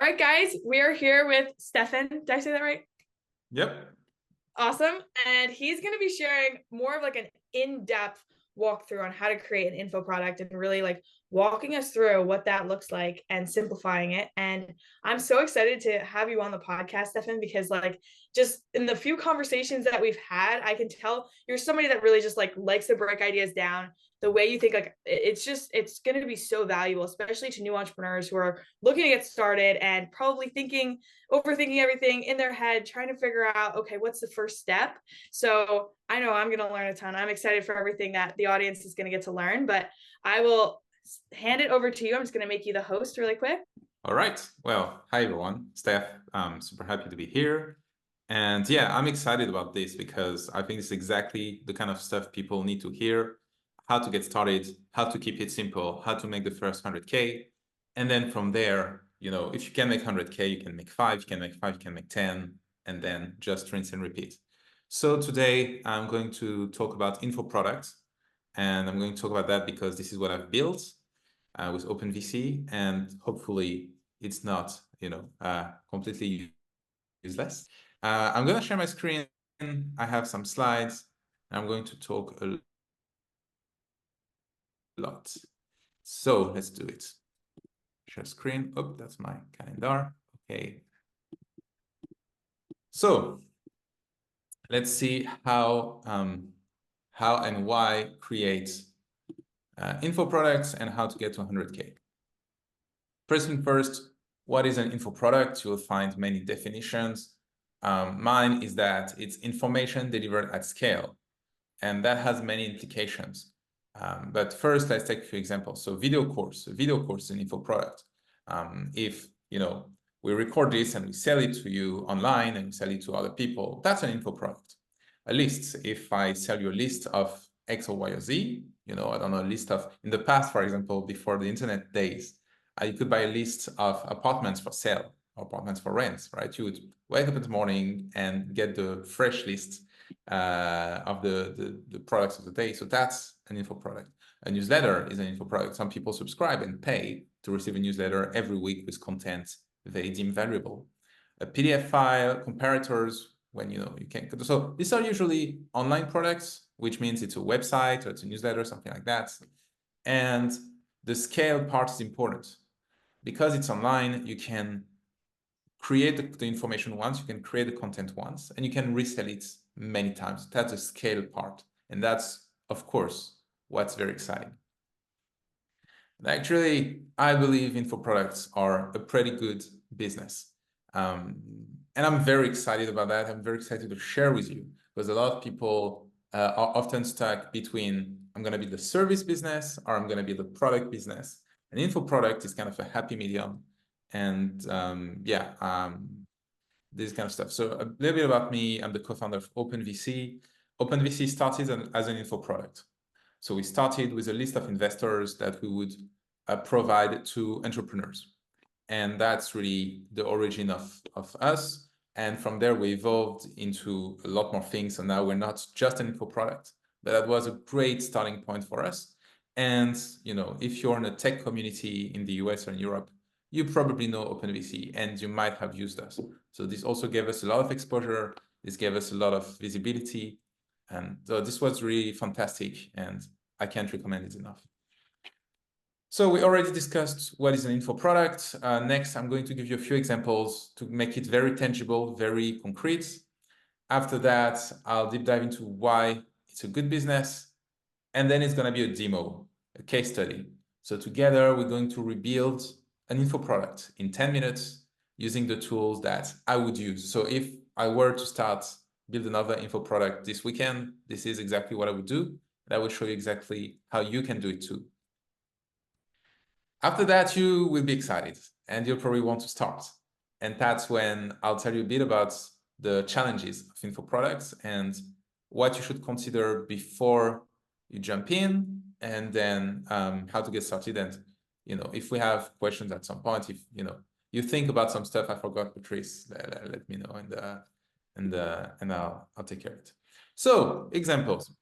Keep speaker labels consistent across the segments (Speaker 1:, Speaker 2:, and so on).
Speaker 1: right, guys, we are here with Stefan. Did I say that right?
Speaker 2: Yep.
Speaker 1: Awesome. And he's going to be sharing more of like an in-depth walkthrough on how to create an info product and really like walking us through what that looks like and simplifying it. And I'm so excited to have you on the podcast, Stefan, because like just in the few conversations that we've had, I can tell you're somebody that really just like likes to break ideas down. The way you think, like it's going to be so valuable, especially to new entrepreneurs who are looking to get started and probably overthinking everything in their head, trying to figure out, okay, what's the first step? So I know I'm going to learn a ton. I'm excited for everything that the audience is going to get to learn, but I will hand it over to you. I'm just going to make you the host really quick.
Speaker 2: All right. Well, hi everyone. Steph, I'm super happy to be here. And yeah, I'm excited about this because I think it's exactly the kind of stuff people need to hear, how to get started, how to keep it simple, how to make the first 100K. And then from there, if you can make 100K, you can make five, you can make five, you can make 10, and then just rinse and repeat. So today I'm going to talk about info products, and I'm going to talk about that because this is what I've built with OpenVC, and hopefully it's not, completely useless. I'm going to share my screen. I have some slides. I'm going to talk a lot. So let's do it. Share screen. Oh, that's my calendar. Okay. So let's see how and why create info products and how to get to 100K. First thing first, what is an info product? You'll find many definitions. Mine is that it's information delivered at scale, and that has many implications. But first, let's take a few examples. So video course is an info product. If we record this and we sell it to you online and we sell it to other people, that's an info product. A list, if I sell you a list of X or Y or Z, I don't know, a list of, in the past, for example, before the internet days, you could buy a list of apartments for sale or apartments for rent, right? You would wake up in the morning and get the fresh list of the products of the day. So that's an info product. A newsletter is an info product. Some people subscribe and pay to receive a newsletter every week with content they deem valuable. A PDF file, comparators, when you can. So these are usually online products, which means it's a website or it's a newsletter, something like that. And the scale part is important. Because it's online, you can create the information once, you can create the content once, and you can resell it many times. That's the scale part. And that's, of course, what's very exciting. And actually, I believe info products are a pretty good business. And I'm very excited about that. I'm very excited to share with you because a lot of people are often stuck between I'm going to be the service business or I'm going to be the product business. An info product is kind of a happy medium. And this kind of stuff. So a little bit about me. I'm the co-founder of OpenVC. OpenVC started as an info product. So we started with a list of investors that we would provide to entrepreneurs. And that's really the origin of us. And from there, we evolved into a lot more things. So now we're not just an info product, but that was a great starting point for us. And, if you're in a tech community in the US or in Europe, you probably know OpenVC and you might have used us. So this also gave us a lot of exposure. This gave us a lot of visibility. And so this was really fantastic and I can't recommend it enough. So we already discussed what is an info product. Next, I'm going to give you a few examples to make it very tangible, very concrete. After that, I'll deep dive into why it's a good business. And then it's going to be a demo, a case study. So together, we're going to rebuild an info product in 10 minutes using the tools that I would use. So if I were to build another info product this weekend, this is exactly what I would do. And I will show you exactly how you can do it too. After that, you will be excited and you'll probably want to start. And that's when I'll tell you a bit about the challenges of info products and what you should consider before you jump in, and then how to get started. And if we have questions at some point, if you think about some stuff I forgot, Patrice, let me know, and I'll take care of it. So examples.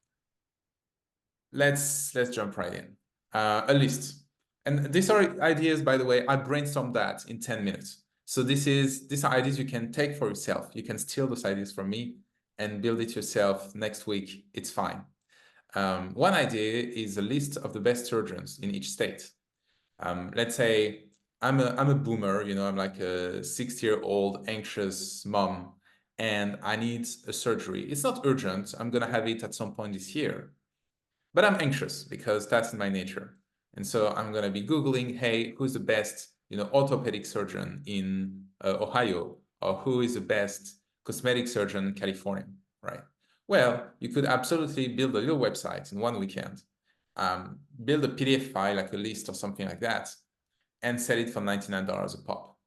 Speaker 2: Let's jump right in. A list. And these are ideas, by the way, I brainstormed that in 10 minutes. So these are ideas you can take for yourself. You can steal those ideas from me and build it yourself next week. It's fine. One idea is a list of the best surgeons in each state. Let's say I'm a boomer, you know, I'm like a 60-year-old anxious mom, and I need a surgery. It's not urgent. I'm gonna have it at some point this year, but I'm anxious because that's in my nature. And so I'm gonna be Googling, hey, who's the best, you know, orthopedic surgeon in Ohio, or who is the best cosmetic surgeon in California, right? Well, you could absolutely build a little website in one weekend, build a PDF file, like a list or something like that, and sell it for $99 a pop.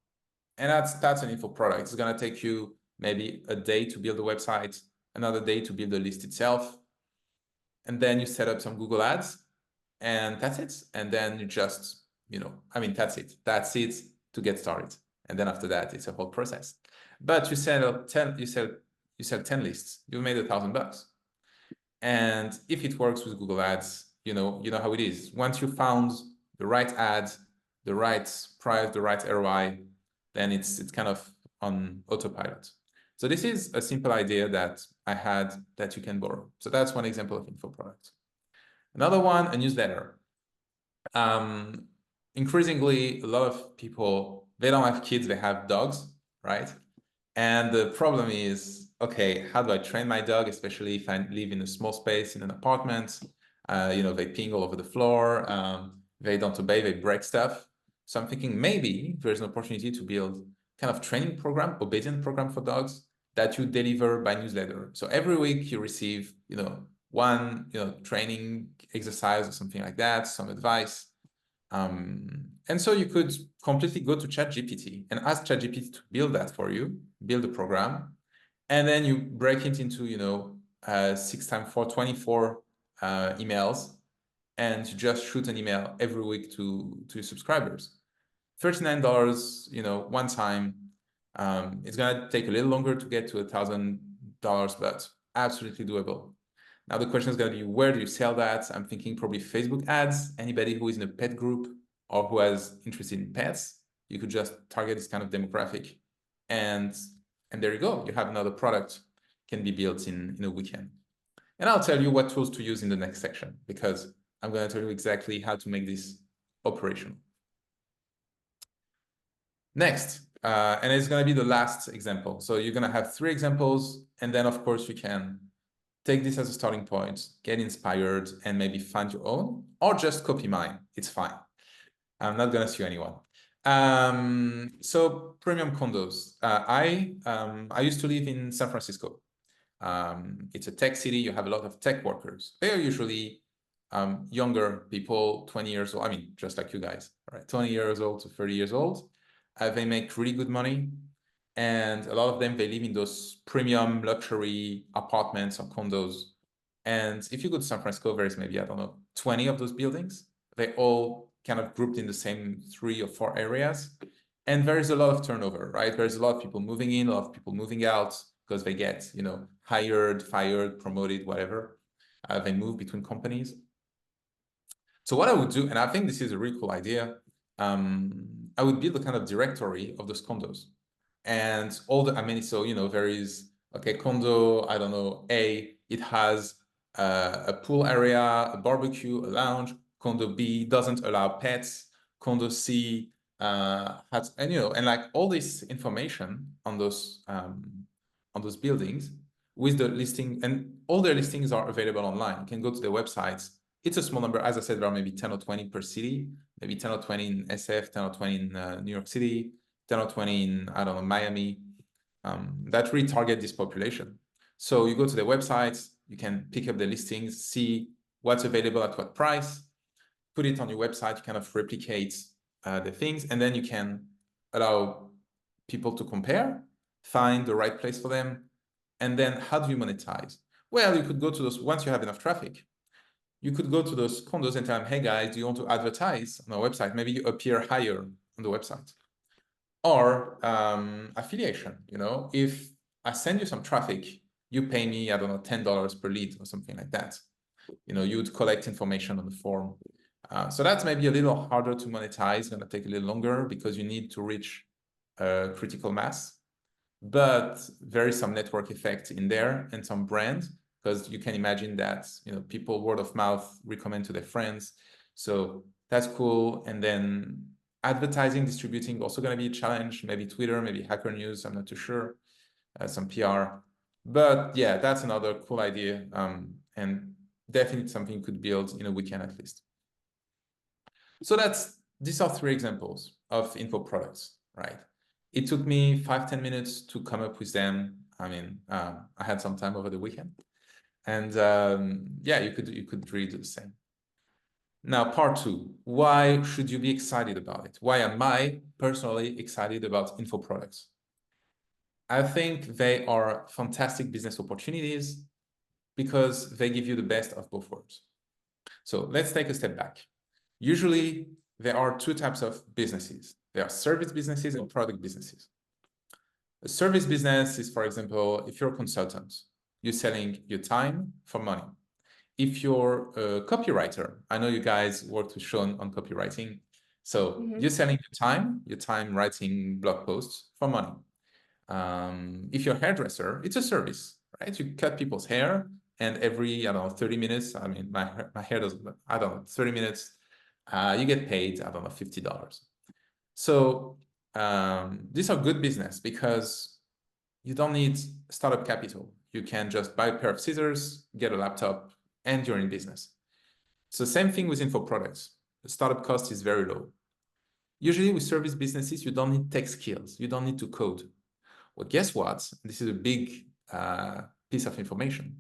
Speaker 2: And that's an info product. It's gonna take you maybe a day to build a website, another day to build the list itself, and then you set up some Google Ads, and that's it. And then you just, you know, I mean, that's it. That's it to get started. And then after that, it's a whole process. But you sell 10, you sell 10 lists, you made $1,000. And if it works with Google Ads, you know how it is. Once you found the right ad, the right price, the right ROI, then it's kind of on autopilot. So this is a simple idea that I had that you can borrow. So that's one example of info product. Another one, a newsletter. Increasingly, a lot of people, they don't have kids, they have dogs, right? And the problem is, okay, how do I train my dog, especially if I live in a small space in an apartment? You know, they ping all over the floor, they don't obey, they break stuff. So I'm thinking maybe there's an opportunity to build kind of training program, obedient program for dogs that you deliver by newsletter. So every week you receive, you know, one, you know, training exercise or something like that, some advice. And so you could completely go to ChatGPT and ask ChatGPT to build that for you, build a program, and then you break it into, you know, 6 times 4, 24 emails, and you just shoot an email every week to your subscribers. $39, you know, one time. It's gonna take a little longer to get to $1,000, but absolutely doable. Now the question is going to be, where do you sell that? I'm thinking probably Facebook ads. Anybody who is in a pet group or who has interest in pets, you could just target this kind of demographic, and there you go. You have another product can be built in a weekend. And I'll tell you what tools to use in the next section, because I'm going to tell you exactly how to make this operational. Next, and it's going to be the last example. So you're going to have 3 examples, and then of course you can take this as a starting point, get inspired, and maybe find your own, or just copy mine. It's fine. I'm not gonna sue anyone. So premium condos. I used to live in San Francisco. It's a tech city. You have a lot of tech workers. They are usually younger people, 20 years old. I mean, just like you guys, right? 20 years old to 30 years old. They make really good money. And a lot of them, they live in those premium luxury apartments or condos. And if you go to San Francisco, there's maybe, I don't know, 20 of those buildings. They all kind of grouped in the same 3 or 4 areas. And there is a lot of turnover, right? There's a lot of people moving in, a lot of people moving out, because they get, you know, hired, fired, promoted, whatever. They move between companies. So what I would do, and I think this is a really cool idea, I would build a kind of directory of those condos. And all the, I mean, so, you know, there is, okay, condo, I don't know, A, it has a pool area, a barbecue, a lounge. Condo B doesn't allow pets. Condo C has, and, you know, and like all this information on those buildings with the listing, and all their listings are available online. You can go to their websites. It's a small number. As I said, there are maybe 10 or 20 per city, maybe 10 or 20 in SF, 10 or 20 in New York City, 10 or 20 in, I don't know, Miami, that really target this population. So you go to their websites, you can pick up the listings, see what's available at what price, put it on your website, you kind of replicate the things, and then you can allow people to compare, find the right place for them, and then how do you monetize? Well, you could go to those, once you have enough traffic, you could go to those condos and tell them, hey guys, do you want to advertise on our website? Maybe you appear higher on the website. Or affiliation, you know, if I send you some traffic, you pay me, I don't know, $10 per lead or something like that. You know, you would collect information on the form. So that's maybe a little harder to monetize, gonna take a little longer because you need to reach critical mass, but there is some network effect in there and some brand, because you can imagine that, you know, people word of mouth recommend to their friends. So that's cool. And then advertising, distributing, also going to be a challenge. Maybe Twitter, maybe Hacker News, I'm not too sure. Some PR. But yeah, that's another cool idea. And definitely something you could build in a weekend at least. So these are 3 examples of info products, right? It took me 5-10 minutes to come up with them. I mean, I had some time over the weekend, and yeah, you could really do the same. Now, part 2, why should you be excited about it? Why am I personally excited about info products? I think they are fantastic business opportunities because they give you the best of both worlds. So let's take a step back. Usually, there are 2 types of businesses. There are service businesses and product businesses. A service business is, for example, if you're a consultant, you're selling your time for money. If you're a copywriter, I know you guys worked with Sean on copywriting. So you're selling your time writing blog posts for money. If you're a hairdresser, it's a service, right? You cut people's hair, and every, I don't know, 30 minutes, I mean, my hair doesn't, I don't know, 30 minutes, you get paid, I don't know, $50. So these are good business because you don't need startup capital. You can just buy a pair of scissors, get a laptop, and you're in business. So same thing with info products. The startup cost is very low. Usually with service businesses, you don't need tech skills. You don't need to code. Well, guess what? This is a big piece of information.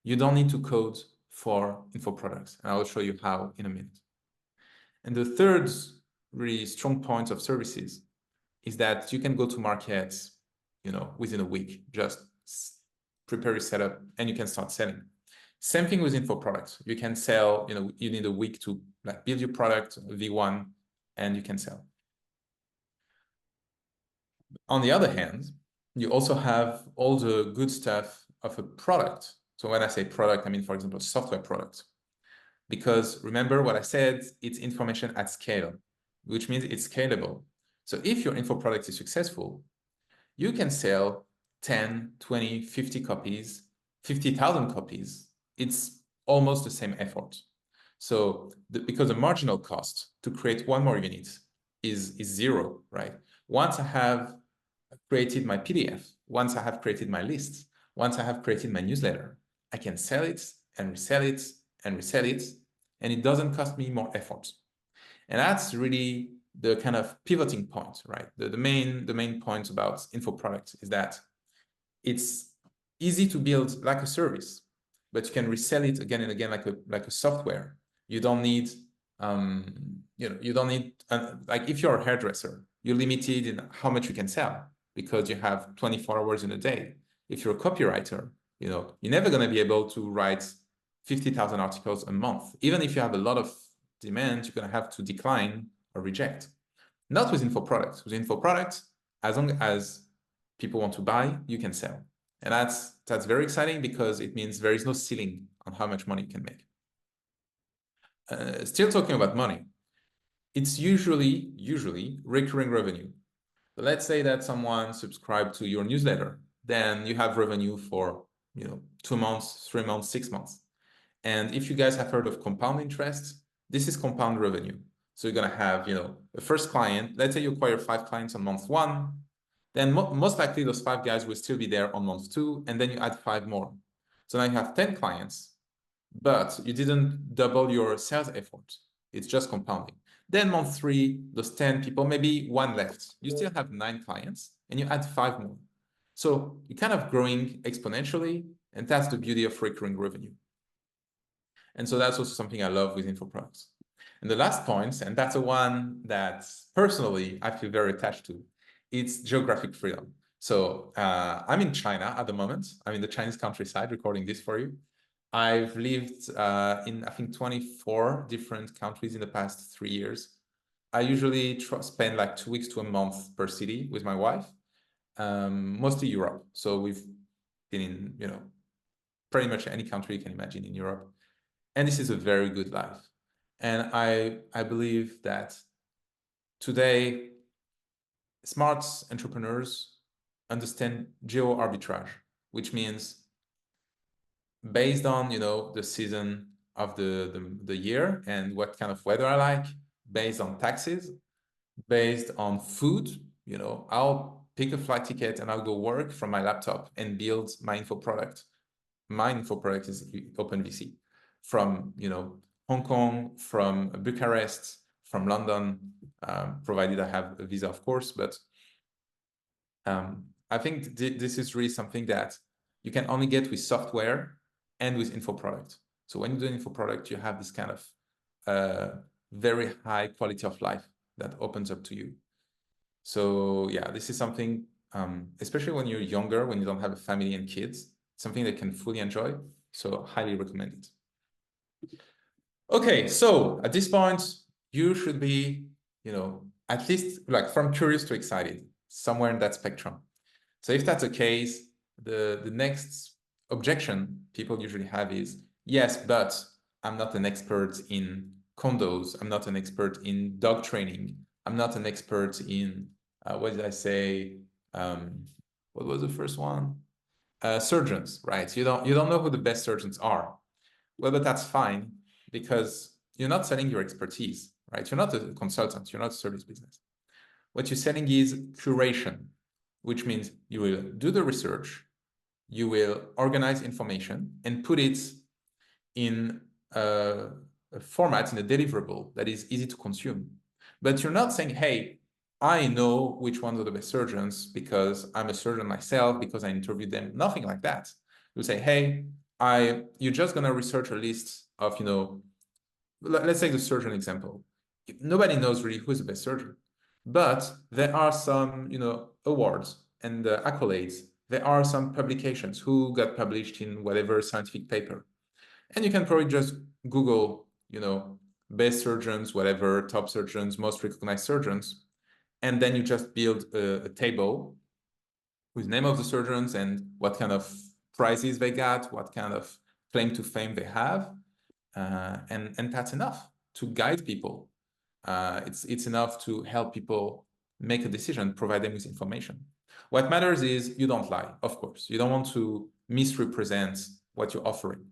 Speaker 2: You don't need to code for info products. And I will show you how in a minute. And the third really strong point of services is that you can go to markets, you know, within a week. Just prepare your setup and you can start selling. Same thing with info products. You can sell, you know, you need a week to like build your product, V1, and you can sell. On the other hand, you also have all the good stuff of a product. So when I say product, I mean, for example, software product. Because remember what I said, it's information at scale, which means it's scalable. So if your info product is successful, you can sell 10, 20, 50 copies, 50,000 copies. It's almost the same effort. So because the marginal cost to create 1 more unit is 0, right? Once I have created my PDF, once I have created my list, once I have created my newsletter, I can sell it and resell it and resell it, and it doesn't cost me more effort. And that's really the kind of pivoting point, right? The main point about info products is that it's easy to build like a service, but you can resell it again and again like a software. You don't need you don't need like if you're a hairdresser, you're limited in how much you can sell because you have 24 hours in a day. If you're a copywriter, you know, you're never going to be able to write 50,000 articles a month. Even if you have a lot of demand, you're going to have to decline or reject. Not with info products. With info products, as long as people want to buy, you can sell. And that's very exciting because it means there is no ceiling on how much money you can make. Still talking about money, it's usually recurring revenue. So let's say that someone subscribed to your newsletter, then you have revenue for 2 months, 3 months, 6 months. And if you guys have heard of compound interest, this is compound revenue. So you're gonna have the first client. Let's say you acquire 5 clients on month 1, then most likely those 5 guys will still be there on month 2, and then you add 5 more. So now you have 10 clients, but you didn't double your sales effort. It's just compounding. Then month 3, those 10 people, maybe 1 left. You still have 9 clients and you add 5 more. So you're kind of growing exponentially, and that's the beauty of recurring revenue. And so that's also something I love with info products. And the last point, and that's the one that personally I feel very attached to, it's geographic freedom. So I'm in China at the moment. I'm in the Chinese countryside recording this for you. I've lived in, I think, 24 different countries in the past 3 years. I usually spend like 2 weeks to a month per city with my wife, mostly Europe. So we've been in, pretty much any country you can imagine in Europe. And this is a very good life. And I believe that today, smart entrepreneurs understand geo arbitrage, which means based on, you know, the season of the year and what kind of weather I like, based on taxes, based on food, you know, I'll pick a flight ticket and I'll go work from my laptop and build my info product. My info product is OpenVC from, you know, Hong Kong, from Bucharest, from London, provided I have a visa, of course. But I think this is really something that you can only get with software and with info product. So when you do an info product, you have this kind of very high quality of life that opens up to you. So yeah, this is something, especially when you're younger, when you don't have a family and kids, something that can fully enjoy. So highly recommend it. Okay, so at this point, you should be, you know, at least like from curious to excited, somewhere in that spectrum. So if that's the case, the next objection people usually have is, yes, but I'm not an expert in condos. I'm not an expert in dog training. I'm not an expert in, what did I say? What was the first one? Surgeons, right? You don't know who the best surgeons are. Well, but that's fine because you're not selling your expertise, right? You're not a consultant. You're not a service business. What you're selling is curation, which means you will do the research, you will organize information and put it in a format, in a deliverable that is easy to consume. But you're not saying, hey, I know which ones are the best surgeons because I'm a surgeon myself, because I interviewed them. Nothing like that. You say, hey, you're just going to research a list of, you know, let's take the surgeon example. Nobody knows really who's the best surgeon, but there are some, you know, awards and accolades. There are some publications who got published in whatever scientific paper. And you can probably just Google, you know, best surgeons, whatever, top surgeons, most recognized surgeons. And then you just build a table with name of the surgeons and what kind of prizes they got, what kind of claim to fame they have. And that's enough to guide people. It's enough to help people make a decision, provide them with information. What matters is you don't lie, of course. You don't want to misrepresent what you're offering.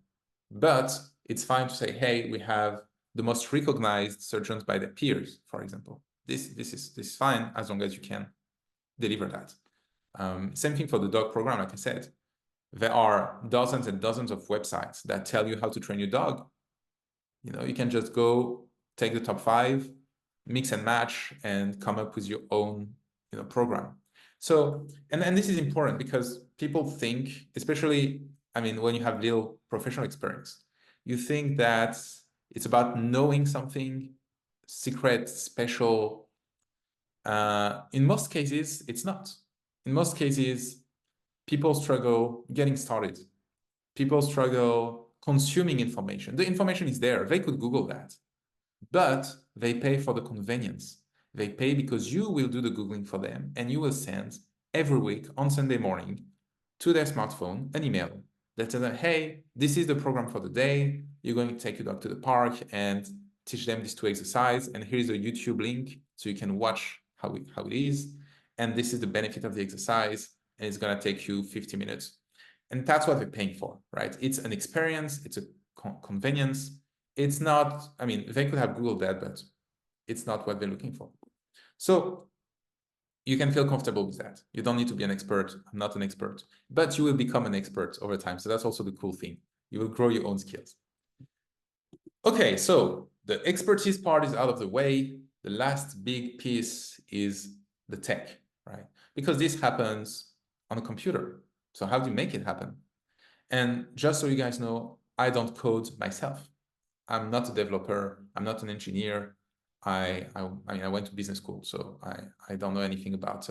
Speaker 2: But it's fine to say, hey, we have the most recognized surgeons by their peers, for example. This is fine as long as you can deliver that. Same thing for the dog program, like I said. There are dozens and dozens of websites that tell you how to train your dog. You know, you can just go take the top 5, mix and match, and come up with your own, you know, program. So, and this is important because people think, especially, I mean, when you have little professional experience, you think that it's about knowing something secret, special. In most cases, it's not. In most cases, people struggle getting started. People struggle consuming information. The information is there. They could Google that, but they pay for the convenience. They pay because you will do the Googling for them and you will send every week on Sunday morning to their smartphone an email that says, hey, this is the program for the day. You're going to take your dog to the park and teach them these 2 exercises. And here's a YouTube link so you can watch how it is. And this is the benefit of the exercise. And it's going to take you 50 minutes. And that's what they're paying for, right? It's an experience. It's a convenience. It's not, I mean, they could have Googled that, but it's not what they're looking for. So you can feel comfortable with that. You don't need to be an expert. I'm not an expert, but you will become an expert over time. So that's also the cool thing. You will grow your own skills. Okay, so the expertise part is out of the way. The last big piece is the tech, right? Because this happens on a computer. So how do you make it happen? And just so you guys know, I don't code myself. I'm not a developer. I'm not an engineer. I mean, I went to business school, so I don't know anything about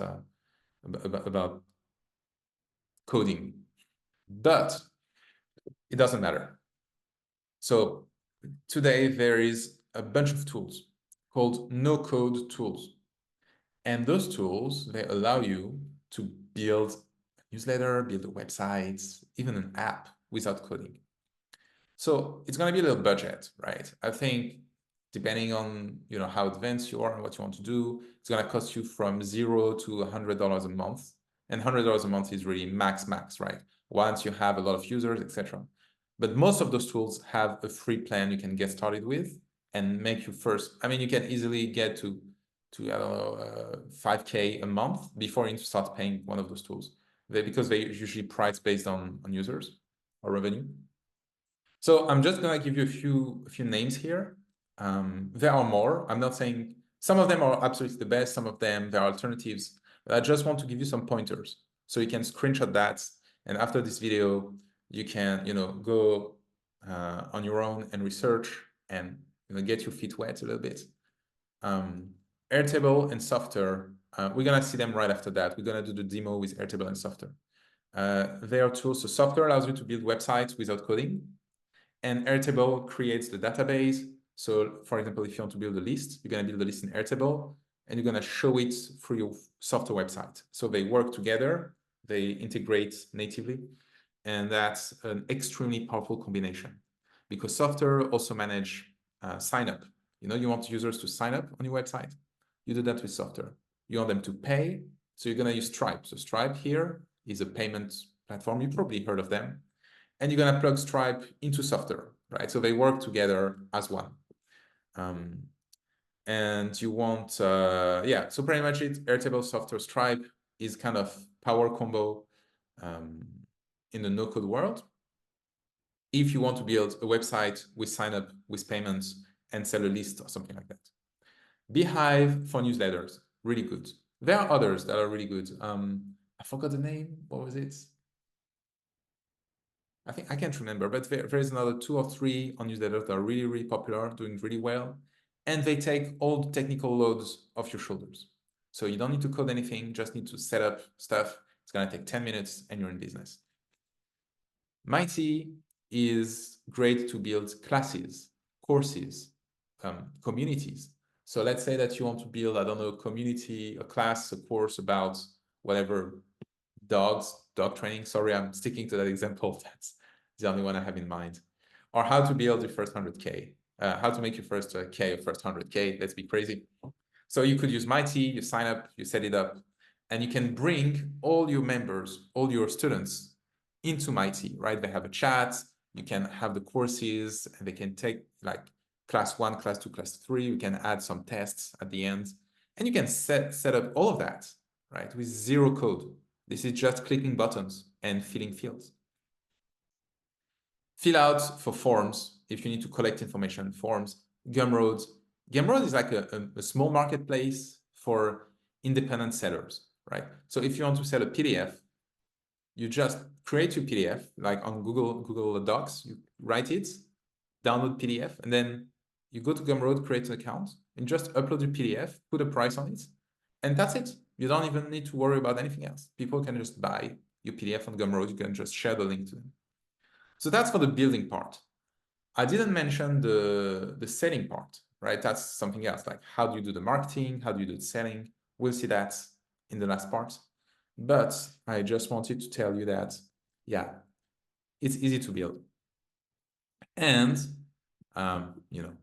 Speaker 2: coding, but it doesn't matter. So today there is a bunch of tools called no-code tools, and those tools, they allow you to build a newsletter, build a website, even an app without coding. So it's going to be a little budget, right? I think depending on how advanced you are and what you want to do. It's going to cost you from $0 to $100 a month, and $100 a month is really max, right? Once you have a lot of users, etc. But most of those tools have a free plan you can get started with and make you first. I mean, you can easily get to I don't know, 5K a month before you start paying one of those tools. Because they usually price based on users or revenue. So I'm just gonna give you a few names here. There are more. I'm not saying some of them are absolutely the best. Some of them there are alternatives. But I just want to give you some pointers so you can screenshot that. And after this video, you can go on your own and research and get your feet wet a little bit. Airtable and Software. We're gonna see them right after that. We're gonna do the demo with Airtable and Software. They are tools. So Software allows you to build websites without coding, and Airtable creates the database. So for example, if you want to build a list, you're gonna build a list in Airtable, and you're gonna show it through your software website. So they work together, they integrate natively, and that's an extremely powerful combination because Software also manage sign up. You want users to sign up on your website. You do that with Software. You want them to pay, so you're gonna use Stripe. So Stripe here is a payment platform. You probably heard of them. And you're gonna plug Stripe into Software, right? So they work together as one. And you want, yeah, so pretty much it, Airtable, Software, Stripe is kind of power combo in the no-code world. If you want to build a website with sign up, with payments, and sell a list or something like that. Beehive for newsletters, really good. There are others that are really good. I forgot the name. What was it? I think I can't remember, but there's another 2 or 3 on newsletters that are really, really popular, doing really well. And they take all the technical loads off your shoulders. So you don't need to code anything, just need to set up stuff. It's gonna take 10 minutes and you're in business. Mighty is great to build classes, courses, communities. So let's say that you want to build, I don't know, a community, a class, a course about whatever, dog training. Sorry, I'm sticking to that example. That's the only one I have in mind. Or how to build your first 100K, how to make your first K or first 100K. Let's be crazy. So you could use Mighty, you sign up, you set it up, and you can bring all your members, all your students into Mighty, right? They have a chat, you can have the courses, and they can take like class 1, class 2, class 3. You can add some tests at the end, and you can set up all of that, right? With 0 code. This is just clicking buttons and filling fields. Fill out for forms if you need to collect information, forms. Gumroad. Gumroad is like a small marketplace for independent sellers, right? So if you want to sell a PDF, you just create your PDF, like on Google Docs, you write it, download PDF, and then you go to Gumroad, create an account, and just upload your PDF, put a price on it, and that's it. You don't even need to worry about anything else. People can just buy your PDF on Gumroad. You can just share the link to them. So that's for the building part. I didn't mention the selling part, right? That's something else. Like, how do you do the marketing? How do you do the selling? We'll see that in the last part. But I just wanted to tell you that, yeah, it's easy to build. And, you know,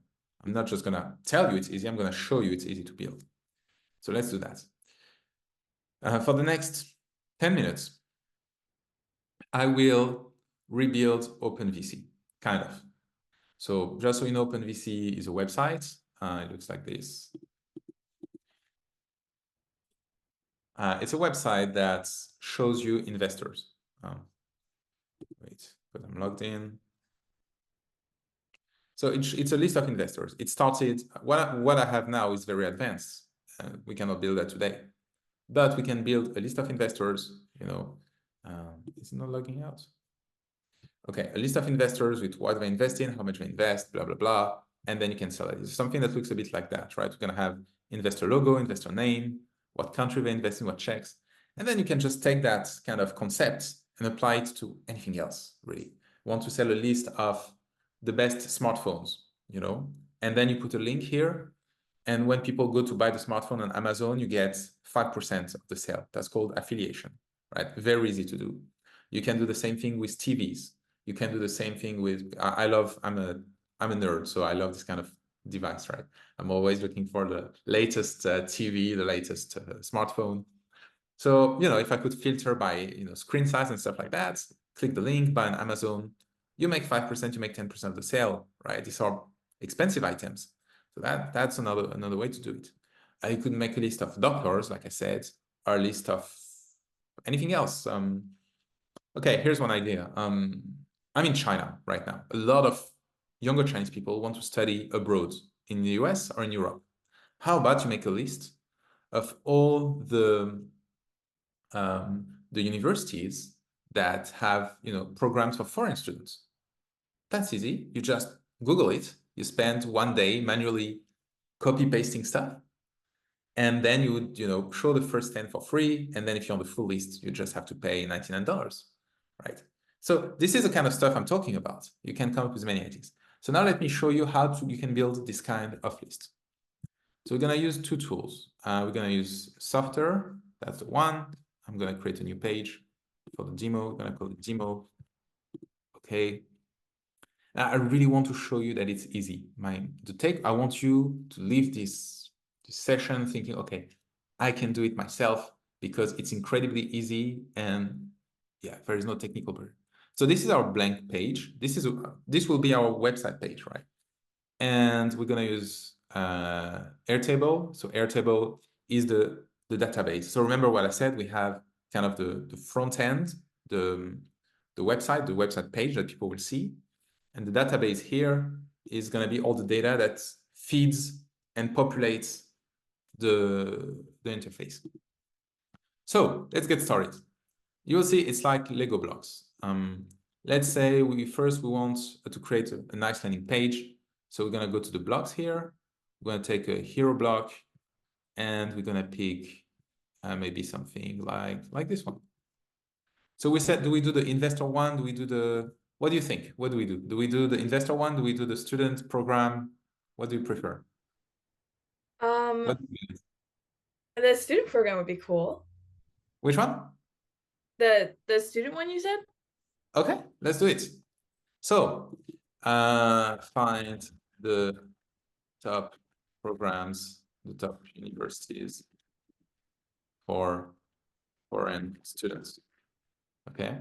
Speaker 2: I'm not just gonna tell you it's easy, I'm gonna show you it's easy to build. So let's do that. For the next 10 minutes, I will rebuild OpenVC, kind of. So just so you know, OpenVC is a website. It looks like this. It's a website that shows you investors. Wait, but I'm logged in. So it's a list of investors. It started, what I have now is very advanced. We cannot build that today, but we can build a list of investors, you know. It's not logging out. Okay, a list of investors with what they invest in, how much they invest, blah, blah, blah. And then you can sell it. It's something that looks a bit like that, right? We're gonna have investor logo, investor name, what country they invest in, what checks. And then you can just take that kind of concept and apply it to anything else, really. Want to sell a list of the best smartphones, you know, and then you put a link here. And when people go to buy the smartphone on Amazon, you get 5% of the sale. That's called affiliation, right? Very easy to do. You can do the same thing with TVs. You can do the same thing with, I'm a nerd, so I love this kind of device, right? I'm always looking for the latest TV, the latest smartphone. So, if I could filter by, screen size and stuff like that, click the link, buy on Amazon, you make 5%, you make 10% of the sale, right? These are expensive items. So that's another way to do it. You could make a list of doctors, like I said, or a list of anything else. Okay, here's one idea. I'm in China right now. A lot of younger Chinese people want to study abroad in the US or in Europe. How about you make a list of all the universities that have programs for foreign students? That's easy. You just Google it. You spend one day manually copy pasting stuff, and then you would show the first 10 for free. And then if you're on the full list, you just have to pay $99, right? So this is the kind of stuff I'm talking about. You can come up with many ideas. So now let me show you how you can build this kind of list. So we're going to use two tools. We're going to use Software. That's the one. I'm going to create a new page for the demo. We're going to call it demo. Okay. Now, I really want to show you that it's easy. I want you to leave this session thinking, okay, I can do it myself because it's incredibly easy and yeah, there is no technical burden. So this is our blank page. This will be our website page, right? And we're going to use Airtable. So Airtable is the database. So remember what I said, we have kind of the front end, the website page that people will see. And the database here is going to be all the data that feeds and populates the interface. So let's get started. You'll see it's like Lego blocks. Let's say we want to create a nice landing page. So we're going to go to the blocks here. We're going to take a hero block and we're going to pick maybe something like this one. So we said, do we do the investor one? Do we do what do you think? What do we do? Do we do the investor one? Do we do the student program? What do you prefer?
Speaker 1: The student program would be cool.
Speaker 2: Which one?
Speaker 1: The student one you said?
Speaker 2: Okay, let's do it. So find the top programs, the top universities for foreign students. Okay.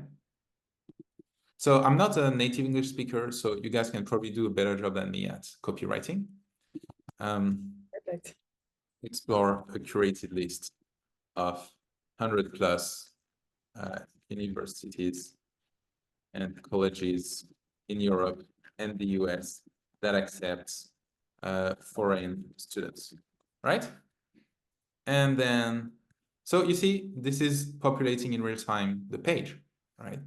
Speaker 2: So I'm not a native English speaker, so you guys can probably do a better job than me at copywriting.
Speaker 1: Perfect.
Speaker 2: Explore a curated list of 100 plus universities and colleges in Europe and the US that accept foreign students, right? And then, so you see, this is populating in real time the page, right?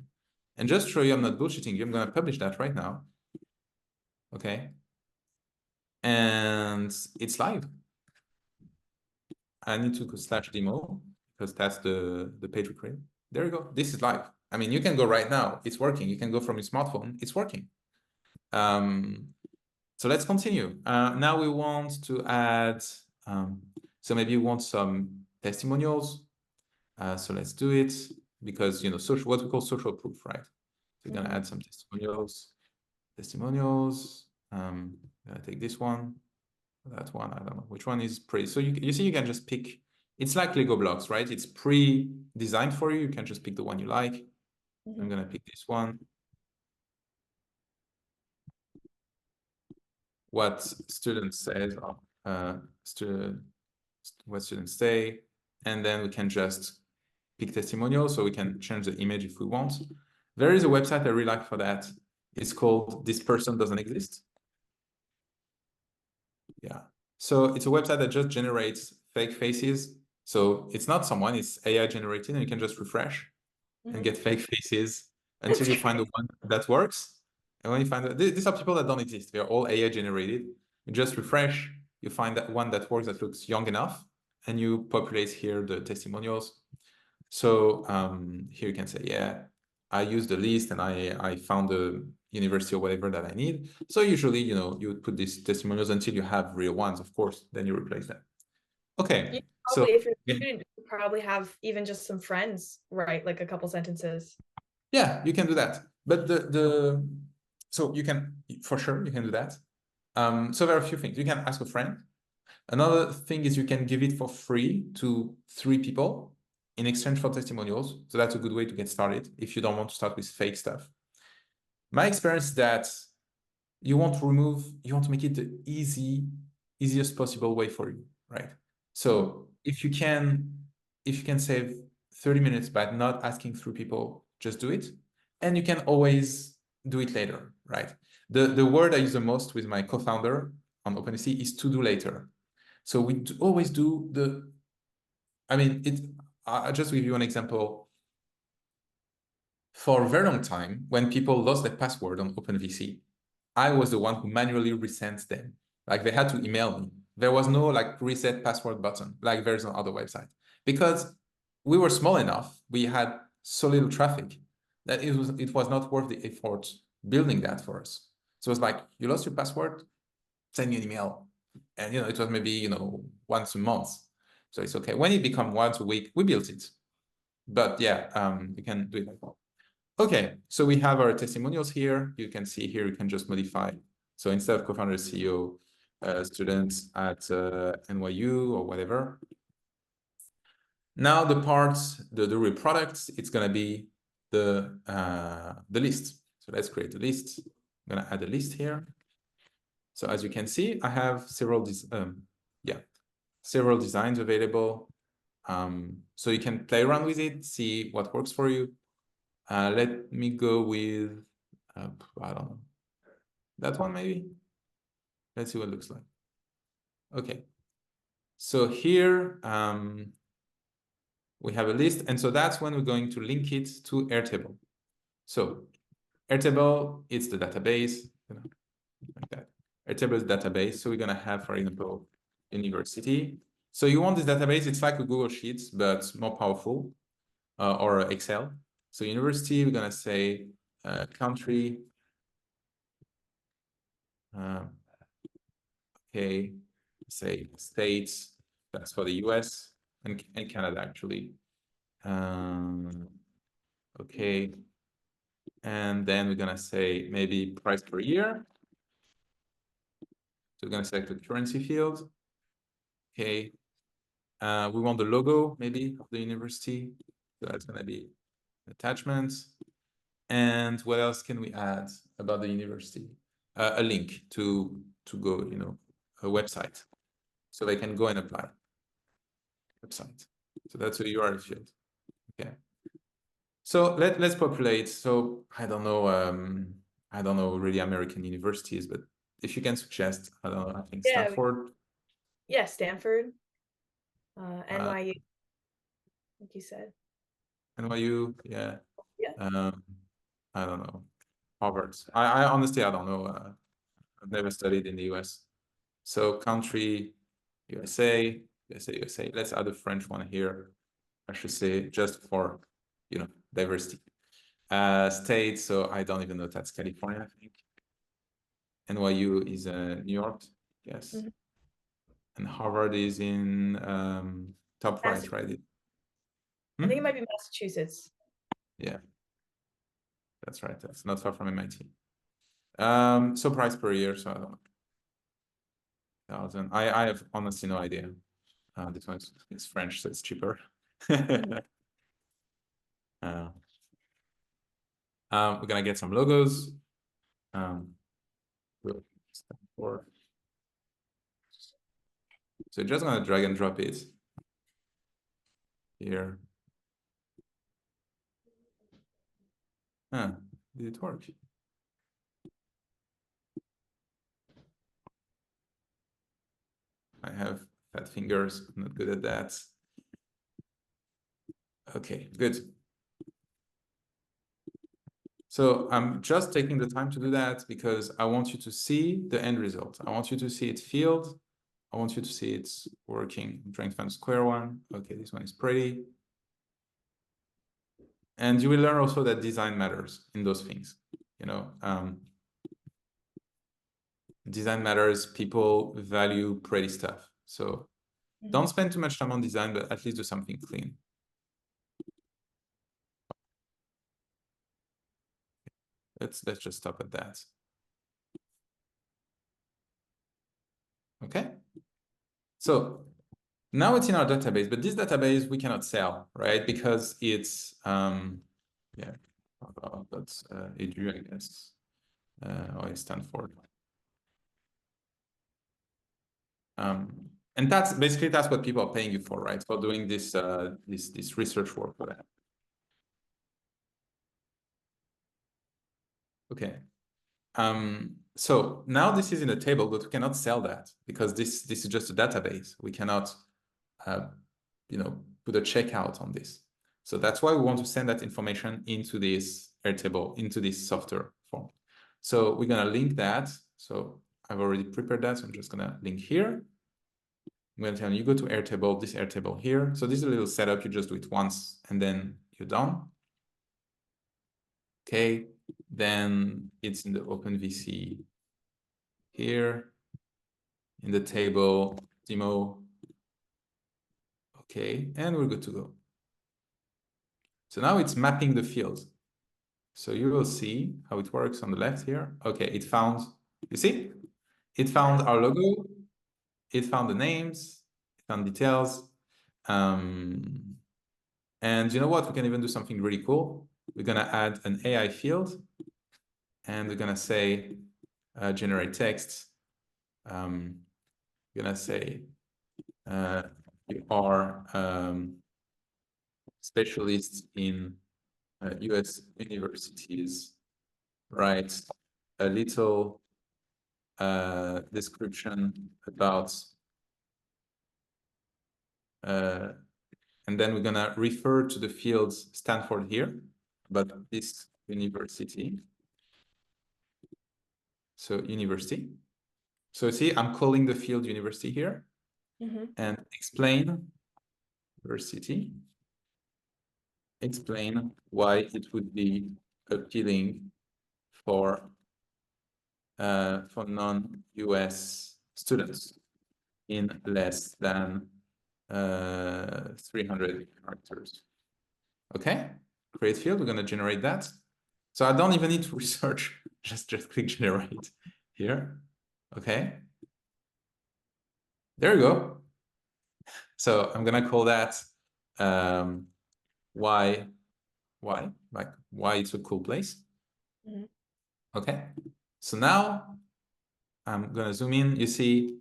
Speaker 2: And just to show you I'm not bullshitting you, I'm going to publish that right now. Okay. And it's live. I need to go /demo because that's the page we created. There you go. This is live. I mean, you can go right now. It's working. You can go from your smartphone. It's working. So let's continue. Now we want to add, so maybe you want some testimonials. So let's do it because, what we call social proof, right? So we're going to add some testimonials. I'm going to take this one, that one. I don't know which one is pretty. So you see, you can just pick. It's like Lego blocks, right? It's pre-designed for you. You can just pick the one you like. I'm going to pick this one. What students says, what students say, and then we can just pick testimonials, so we can change the image if we want. There is a website I really like for that. It's called This Person Doesn't Exist. Yeah. So it's a website that just generates fake faces. So it's not someone, it's AI generated, and you can just refresh and get fake faces until you find the one that works. And when you find these are people that don't exist. They're all AI generated. You just refresh, you find that one that works, that looks young enough, and you populate here the testimonials. So here you can say, yeah, I used the list and I found the university or whatever that I need. So usually, you would put these testimonials until you have real ones, of course, then you replace them. Okay. So
Speaker 1: if you're a student, you probably have even just some friends, right? Like a couple sentences.
Speaker 2: Yeah, you can do that. But so you can, for sure, you can do that. So there are a few things. You can ask a friend. Another thing is you can give it for free to 3 people in exchange for testimonials. So that's a good way to get started if you don't want to start with fake stuff. My experience is that you want to make it the easiest possible way for you, right? So if you can save 30 minutes by not asking 3 people, just do it. And you can always do it later, right? The word I use the most with my co-founder on OpenSea is to do later. So we always do I'll just give you an example. For a very long time, when people lost their password on OpenVC, I was the one who manually resent them. Like they had to email me. There was no like reset password button, like there's on other website. Because we were small enough, we had so little traffic that it was not worth the effort building that for us. So it's like, you lost your password, send me an email. And it was maybe once a month. So it's okay. When it become once a week, we built it. But yeah, you can do it like that. Okay, so we have our testimonials here. You can see here, you can just modify. So instead of co-founder, CEO, students at NYU or whatever. Now the parts, the real products, it's gonna be the list. So let's create a list. I'm gonna add a list here. So as you can see, I have several designs available. So you can play around with it, see what works for you. Let me go with, I don't know, that one maybe. Let's see what it looks like. Okay. So here we have a list. And so that's when we're going to link it to Airtable. So Airtable, it's the database, like that. Airtable is database. So we're going to have, for example, university. So you want this database, it's like a Google Sheets, but more powerful, or Excel. So university, we're going to say country. Okay, say states, that's for the US and Canada actually. Okay, and then we're gonna say maybe price per year. So we're gonna select the currency field. Okay, we want the logo maybe of the university. So that's gonna be attachments. And what else can we add about the university? A link to go, a website, so they can go and apply. Website. So that's a URL field. Okay. So let's populate. So I don't know really American universities, but if you can suggest, I don't know, I think
Speaker 1: Yeah,
Speaker 2: Stanford.
Speaker 1: yeah, Stanford, NYU, like you said.
Speaker 2: NYU, yeah.
Speaker 1: Yeah.
Speaker 2: I don't know. Harvard. I honestly, I don't know. I've never studied in the US. So country, USA, USA. Let's add a French one here. I should say just for, diversity. State, so I don't even know if that's California, I think. NYU is New York, yes.
Speaker 1: Mhm.
Speaker 2: And Harvard is in top right, right?
Speaker 1: I think it might be Massachusetts.
Speaker 2: Yeah, that's right. That's not far from MIT. So price per year, so I don't know. 1,000. I have honestly no idea. This one is French, so it's cheaper. We're gonna get some logos. So just gonna drag and drop it here. Did it work? I have fat fingers. I'm not good at that. Okay, good. So I'm just taking the time to do that because I want you to see the end result. I want you to see it field. I want you to see it's working. I'm trying to find a square one. Okay, this one is pretty. And you will learn also that design matters in those things. Design matters. People value pretty stuff. So don't spend too much time on design, but at least do something clean. Let's just stop at that. So now it's in our database, but this database we cannot sell, right? Because it's, yeah, that's Adria, I guess, or it's Stanford. And that's basically, that's what people are paying you for, right? For doing this, this research work for them. Okay. So now this is in a table, but we cannot sell that because this is just a database. We cannot, you know, put a checkout on this. So that's why we want to send that information into this Airtable, into this software form. So we're gonna link that. So I've already prepared that. So I'm just gonna link here. I'm gonna tell you go to Airtable, this Airtable here. So this is a little setup. You just do it once and then you're done. Okay, then it's in the OpenVC here in the table demo. Okay, and we're good to go. So now it's mapping the fields. So you will see how it works on the left here. Okay, it found, you see? It found our logo, it found the names, it found details. And you know what? We can even do something really cool. We're gonna add an AI field and we're gonna say, generate text. We're gonna say, you are specialists in US universities, write a little description about, and then we're gonna refer to the fields Stanford here, but this university. So university. So see, I'm calling the field university here and explain university. Explain why it would be appealing for non-US students in less than 300 characters. Okay, create field, we're gonna generate that. So I don't even need to research, just click generate here. Okay, there you go. So I'm gonna call that why it's a cool place. Okay, so now I'm gonna zoom in. You see,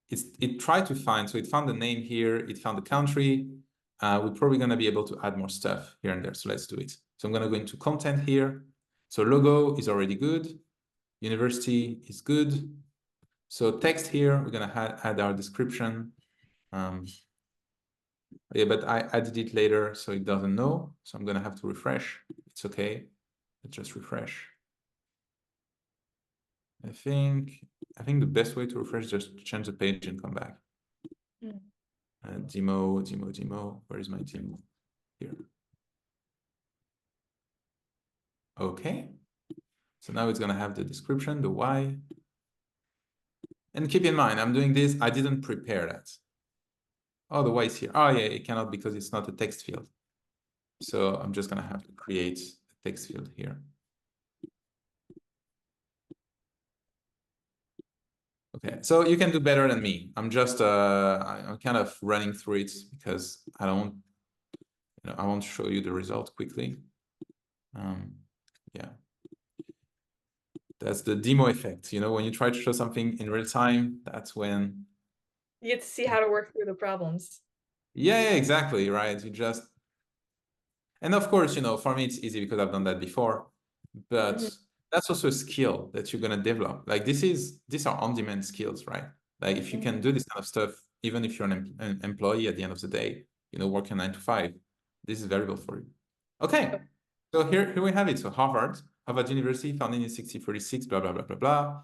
Speaker 2: it tried to find, so it found the name here, it found the country. We're probably gonna be able to add more stuff here and there. So let's do it. So I'm gonna go into content here. So logo is already good. University is good. So text here, we're gonna add our description. Yeah, but I added it later, so it doesn't know. So I'm gonna have to refresh. It's okay. Let's just refresh. I think the best way to refresh is just change the page and come back. Demo. Where is my demo? Here. Okay. So now it's gonna have the description, the why. And keep in mind, I'm doing this. I didn't prepare that. Oh, the why is here. Oh yeah, it cannot because it's not a text field. So I'm just gonna have to create a text field here. Okay, so you can do better than me. I'm just I'm kind of running through it because I don't, you know, I won't show you the result quickly. Yeah, that's the demo effect. You know, when you try to show something in real time, that's when
Speaker 1: you get to see how to work through the problems.
Speaker 2: Yeah, exactly, right. You just, and of course, you know, for me it's easy because I've done that before, but that's also a skill that you're gonna develop. Like these are on-demand skills, right? Like if you can do this kind of stuff, even if you're an employee at the end of the day, you know, working 9 to 5, this is valuable for you. Okay, so here we have it. So Harvard University, founded in 1646, blah, blah, blah, blah, blah.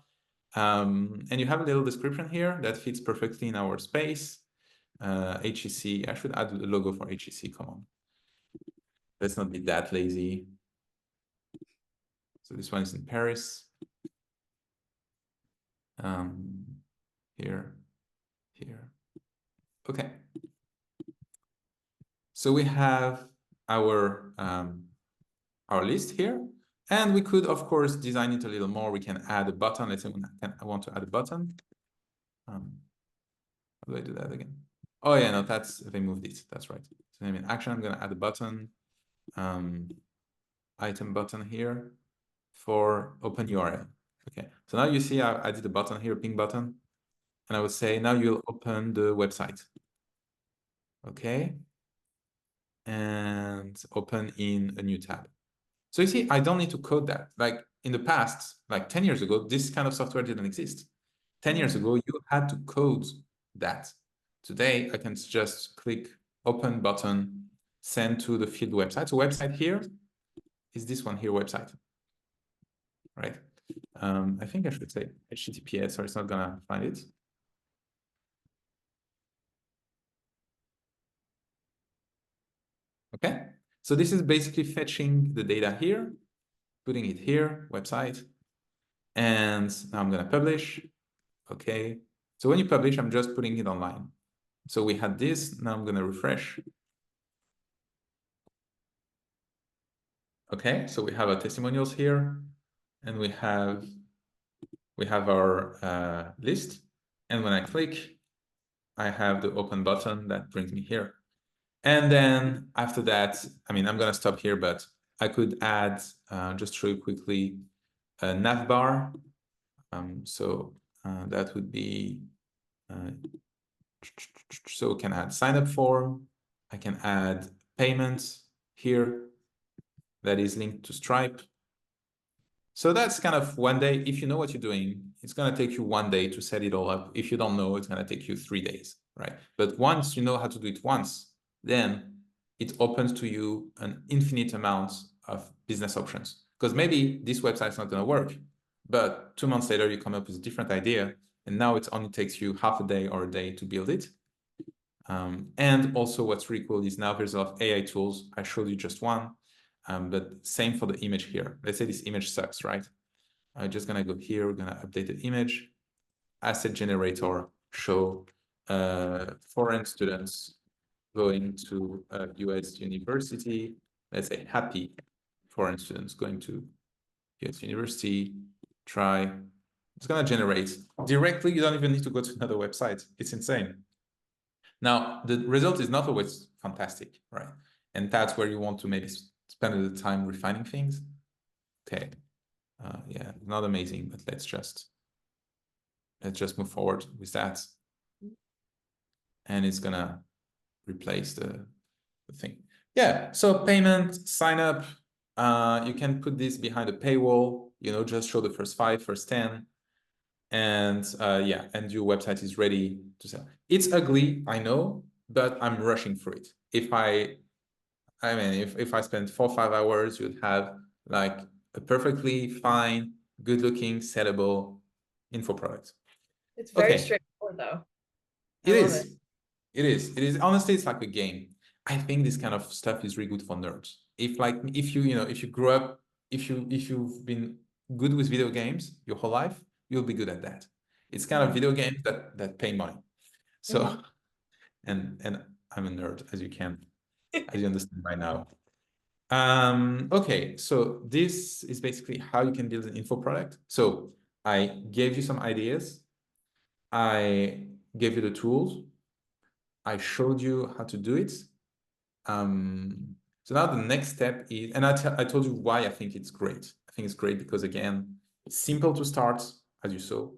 Speaker 2: And you have a little description here that fits perfectly in our space. HEC, I should add the logo for HEC, come on. Let's not be that lazy. So this one is in Paris. Here. Okay. So we have our list here, and we could, of course, design it a little more. We can add a button. Let's say I want to add a button. do I do that again? Oh yeah, no, they moved it. That's right. So name in action, I'm gonna add a button, item button here for open URL. Okay, so now you see I did a button here, ping button, and I would say now you'll open the website. Okay, and open in a new tab. So you see, I don't need to code that. Like in the past, like 10 years ago, this kind of software didn't exist. 10 years ago, you had to code that. Today, I can just click open button, send to the field website. So website here is this one here, website, right? I think I should say HTTPS, or it's not gonna find it. Okay, so this is basically fetching the data here, putting it here, website, and now I'm gonna publish. Okay, so when you publish, I'm just putting it online. So we had this, now I'm gonna refresh. Okay, so we have our testimonials here, and we have our list. And when I click, I have the open button that brings me here. And then after that, I mean, I'm gonna stop here, but I could add, just show you quickly, a nav bar. So that would be, so we can add sign up form. I can add payments here that is linked to Stripe. So that's kind of one day. If you know what you're doing, it's going to take you one day to set it all up. If you don't know, it's going to take you 3 days, right? But once you know how to do it once, then it opens to you an infinite amount of business options. Because maybe this website's not going to work, but 2 months later, you come up with a different idea. And now it only takes you half a day or a day to build it. And also what's really cool is now there's a lot of AI tools. I showed you just one. But same for the image here. Let's say this image sucks, right? I'm just gonna go here, we're gonna update the image, asset generator, show foreign students going to a US university. Let's say happy foreign students going to US university, try. It's gonna generate directly. You don't even need to go to another website. It's insane. Now, the result is not always fantastic, right? And that's where you want to maybe spend the time refining things. Okay, yeah, not amazing, but let's just move forward with that. And it's gonna replace the thing. Yeah, so payment, sign up. You can put this behind a paywall, you know, just show the first 5, first 10. And yeah, and your website is ready to sell. It's ugly, I know, but I'm rushing through it. If I mean, if I spend 4 or 5 hours, you'd have like a perfectly fine, good looking, sellable info product.
Speaker 1: It's very straightforward though. I love it.
Speaker 2: It is. Honestly, it's like a game. I think this kind of stuff is really good for nerds. If you grew up, if you've been good with video games your whole life, you'll be good at that. It's kind of video games that pay money. So, and I'm a nerd, as you understand by now. Okay, so this is basically how you can build an info product. So I gave you some ideas. I gave you the tools. I showed you how to do it. So now the next step is, and I told you why I think it's great. I think it's great because, again, it's simple to start, as you saw,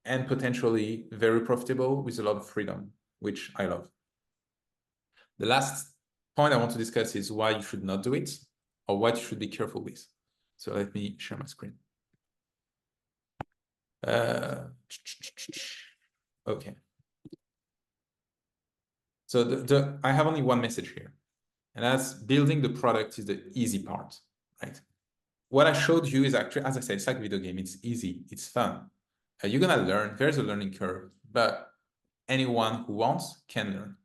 Speaker 2: and potentially very profitable with a lot of freedom, which I love. The last point I want to discuss is why you should not do it or what you should be careful with. So let me share my screen. Okay. So I have only one message here, and that's building the product is the easy part, right? What I showed you is actually, as I said, it's like a video game. It's easy, it's fun. You're gonna learn, there's a learning curve, but anyone who wants can learn.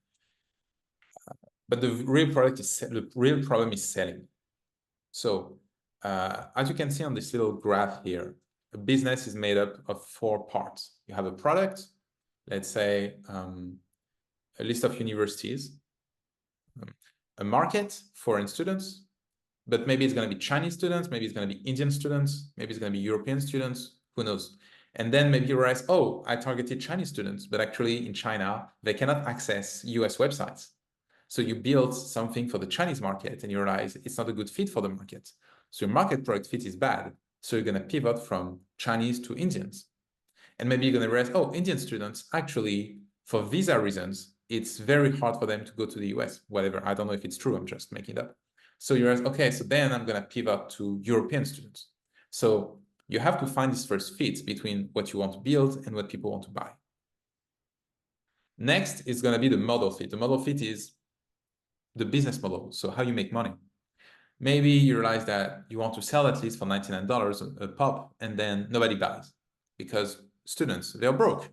Speaker 2: But the real problem is selling. So as you can see on this little graph here, a business is made up of 4 parts. You have a product, let's say a list of universities, a market, foreign students, but maybe it's going to be Chinese students, maybe it's going to be Indian students, maybe it's going to be European students, who knows? And then maybe you realize, oh, I targeted Chinese students, but actually in China, they cannot access US websites. So you build something for the Chinese market and you realize it's not a good fit for the market. So your market product fit is bad. So you're going to pivot from Chinese to Indians. And maybe you're going to realize, oh, Indian students, actually, for visa reasons, it's very hard for them to go to the US, whatever. I don't know if it's true. I'm just making it up. So you realize, okay, so then I'm going to pivot to European students. So you have to find this first fit between what you want to build and what people want to buy. Next is going to be the model fit. The model fit is the business model. So how you make money. Maybe you realize that you want to sell at least for $99 a pop, and then nobody buys because students, they're broke.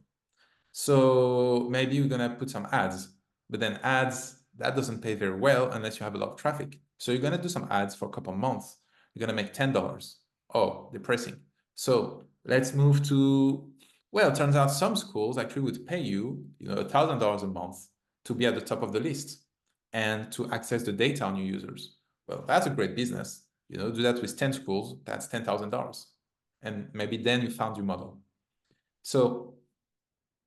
Speaker 2: So maybe you're going to put some ads, but then ads, that doesn't pay very well unless you have a lot of traffic. So you're going to do some ads for a couple of months. You're going to make $10. Oh, depressing. So let's move to, well, it turns out some schools actually would pay you, $1,000 a month to be at the top of the list and to access the data on your users. Well, that's a great business. Do that with 10 schools, that's $10,000. And maybe then you found your model. So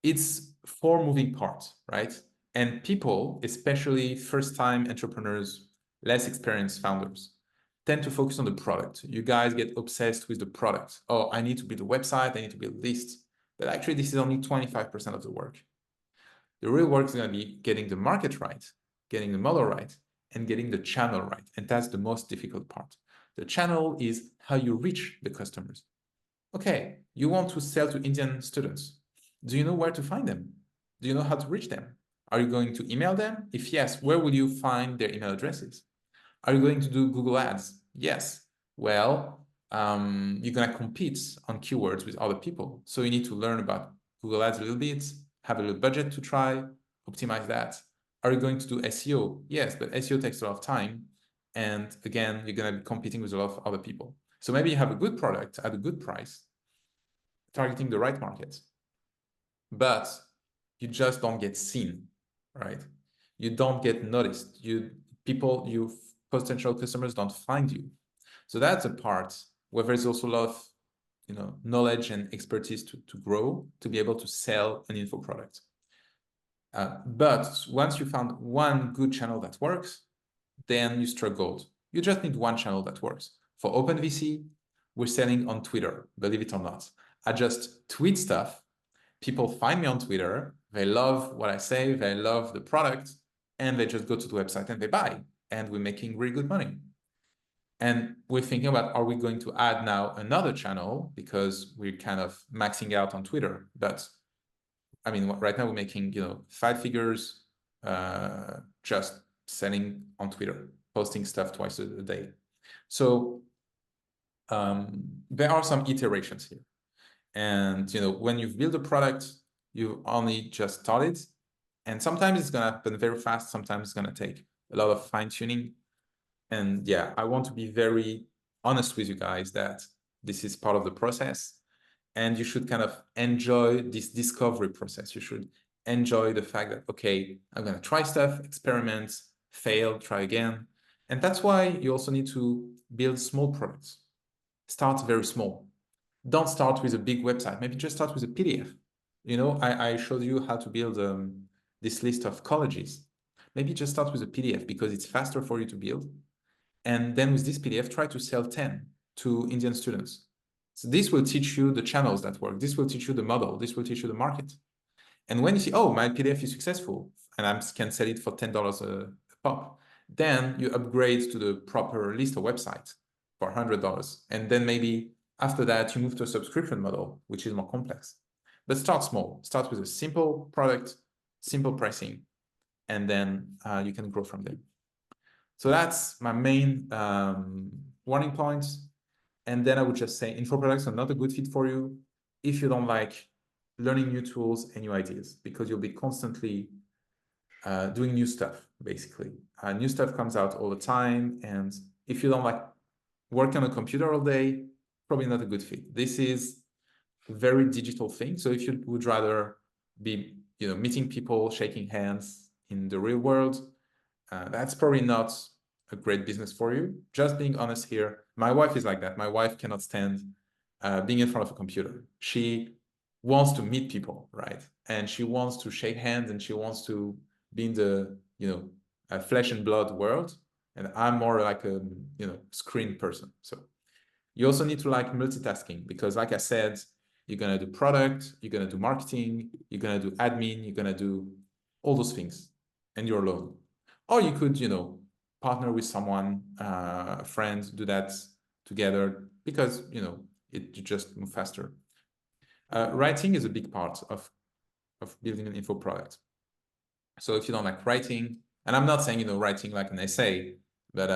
Speaker 2: it's 4 moving parts, right? And people, especially first-time entrepreneurs, less experienced founders, tend to focus on the product. You guys get obsessed with the product. Oh, I need to build a website, I need to build lists. But actually, this is only 25% of the work. The real work is going to be getting the market right, getting the model right, and getting the channel right. And that's the most difficult part. The channel is how you reach the customers. Okay, you want to sell to Indian students. Do you know where to find them? Do you know how to reach them? Are you going to email them? If yes, where will you find their email addresses? Are you going to do Google Ads? Yes. Well, you're going to compete on keywords with other people. So you need to learn about Google Ads a little bit, have a little budget to try, optimize that. Are you going to do SEO? Yes, but SEO takes a lot of time. And again, you're going to be competing with a lot of other people. So maybe you have a good product at a good price, targeting the right market, but you just don't get seen, right? You don't get noticed. Your potential customers don't find you. So that's a part where there's also a lot of knowledge and expertise to grow, to be able to sell an info product. But once you found one good channel that works, then you struck gold. You just need one channel that works. For OpenVC, we're selling on Twitter, believe it or not. I just tweet stuff. People find me on Twitter. They love what I say. They love the product. And they just go to the website and they buy. And we're making really good money. And we're thinking about, are we going to add now another channel because we're kind of maxing out on Twitter? But I mean, right now we're making 5 figures just selling on Twitter, posting stuff twice a day. So there are some iterations here. And when you've built a product, you've only just started. And sometimes it's going to happen very fast. Sometimes it's going to take a lot of fine-tuning. And yeah, I want to be very honest with you guys that this is part of the process. And you should kind of enjoy this discovery process. You should enjoy the fact that, okay, I'm going to try stuff, experiment, fail, try again. And that's why you also need to build small products. Start very small. Don't start with a big website. Maybe just start with a PDF. I showed you how to build this list of colleges. Maybe just start with a PDF because it's faster for you to build. And then with this PDF, try to sell 10 to Indian students. So this will teach you the channels that work. This will teach you the model. This will teach you the market. And when you see, oh, my PDF is successful and I can sell it for $10 a pop, then you upgrade to the proper list of websites for $100. And then maybe after that, you move to a subscription model, which is more complex. But start small. Start with a simple product, simple pricing, and then you can grow from there. So that's my main warning points. And then I would just say info products are not a good fit for you if you don't like learning new tools and new ideas, because you'll be constantly doing new stuff, basically. New stuff comes out all the time. And if you don't like working on a computer all day, probably not a good fit. This is a very digital thing. So if you would rather be meeting people, shaking hands in the real world, that's probably not a great business for you. Just being honest here. My wife is like that. My wife cannot stand being in front of a computer. She wants to meet people, right? And she wants to shake hands and she wants to be in the, a flesh and blood world. And I'm more like a, screen person. So you also need to like multitasking because like I said, you're going to do product, you're going to do marketing, you're going to do admin, you're going to do all those things and you're alone. Or you could, partner with someone, a friend, do that together because, you just move faster. Writing is a big part of building an info product. So if you don't like writing, and I'm not saying, writing like an essay, but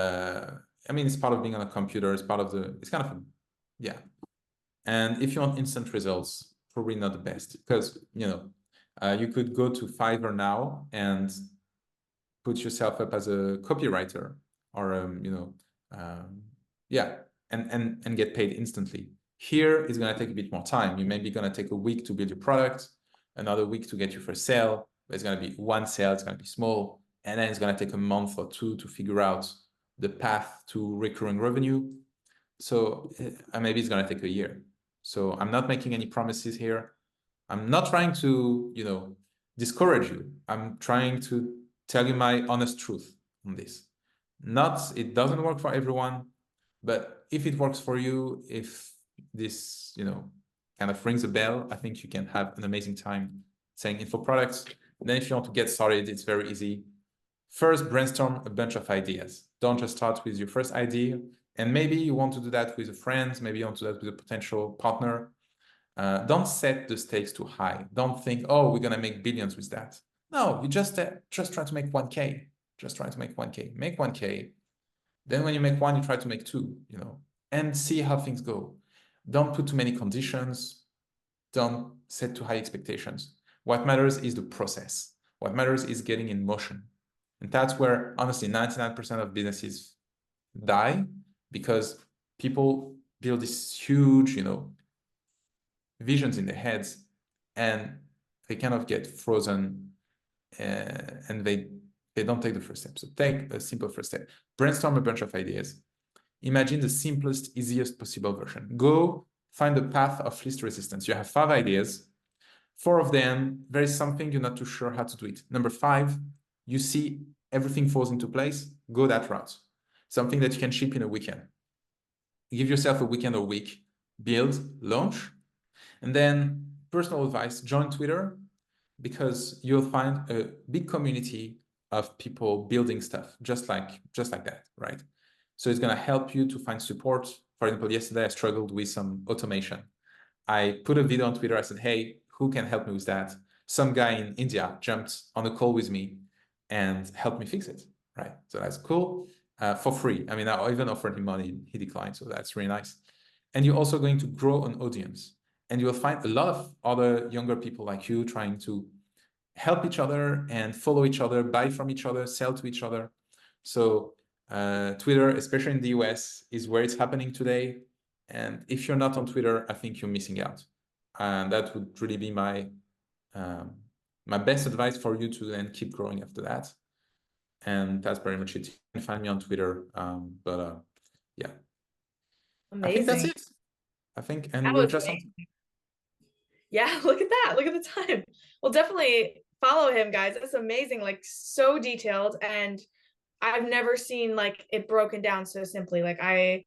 Speaker 2: I mean, it's part of being on a computer, it's part of it's kind of, yeah. And if you want instant results, probably not the best because, you could go to Fiverr now and put yourself up as a copywriter or, yeah, and get paid instantly. Here is going to take a bit more time. You may be going to take a week to build your product, another week to get your first sale. But it's going to be one sale, it's going to be small, and then it's going to take a month or two to figure out the path to recurring revenue. So maybe it's going to take a year. So I'm not making any promises here. I'm not trying to, discourage you. I'm trying to tell you my honest truth on this. It doesn't work for everyone, but if it works for you, if this, kind of rings a bell, I think you can have an amazing time saying info products. And then if you want to get started, it's very easy. First, brainstorm a bunch of ideas. Don't just start with your first idea. And maybe you want to do that with a friend. Maybe you want to do that with a potential partner. Don't set the stakes too high. Don't think, oh, we're going to make billions with that. No, you just try to make 1K. Just try to make 1K. Make 1K. Then when you make one, you try to make two, and see how things go. Don't put too many conditions. Don't set too high expectations. What matters is the process. What matters is getting in motion. And that's where, honestly, 99% of businesses die because people build these huge, visions in their heads and they kind of get frozen and they don't take the first step. So take a simple first step. Brainstorm a bunch of ideas. Imagine the simplest, easiest possible version. Go find the path of least resistance. You have 5 ideas. 4 of them, there is something you're not too sure how to do it. Number 5, you see everything falls into place. Go that route. Something that you can ship in a weekend. Give yourself a weekend or week. Build, launch. And then personal advice, join Twitter because you'll find a big community of people building stuff just like that, right? So it's going to help you to find support. For example, yesterday I struggled with some automation. I put a video on Twitter. I said, hey, who can help me with that? Some guy in India jumped on a call with me and helped me fix it, right? So that's cool, for free. I mean, I even offered him money. He declined, so that's really nice. And you're also going to grow an audience. And you will find a lot of other younger people like you trying to help each other and follow each other, buy from each other, sell to each other. So Twitter, especially in the US, is where it's happening today. And if you're not on Twitter, I think you're missing out. And that would really be my best advice for you to then keep growing after that. And that's very much it. You can find me on Twitter. Yeah,
Speaker 1: Amazing.
Speaker 2: I think that's it. I think, and we're just on.
Speaker 1: Yeah, look at that. Look at the time. Well, definitely follow him, guys. That's amazing. Like so detailed. And I've never seen like it broken down so simply. Like I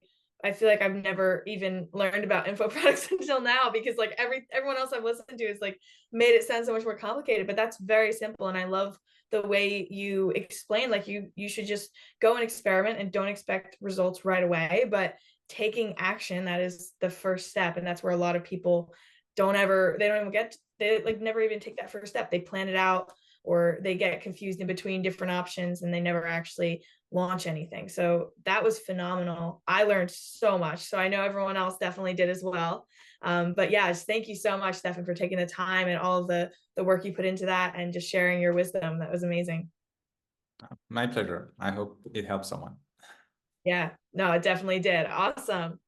Speaker 1: feel like I've never even learned about info products until now because like everyone else I've listened to is like made it sound so much more complicated, but that's very simple. And I love the way you explain like you should just go and experiment and don't expect results right away, but taking action, that is the first step. And that's where a lot of people they like never even take that first step. They plan it out or they get confused in between different options and they never actually launch anything. So that was phenomenal. I learned so much. So I know everyone else definitely did as well. But yeah, just thank you so much, Stefan, for taking the time and all of the work you put into that and just sharing your wisdom. That was amazing.
Speaker 2: My pleasure. I hope it helps someone.
Speaker 1: Yeah, no, it definitely did. Awesome.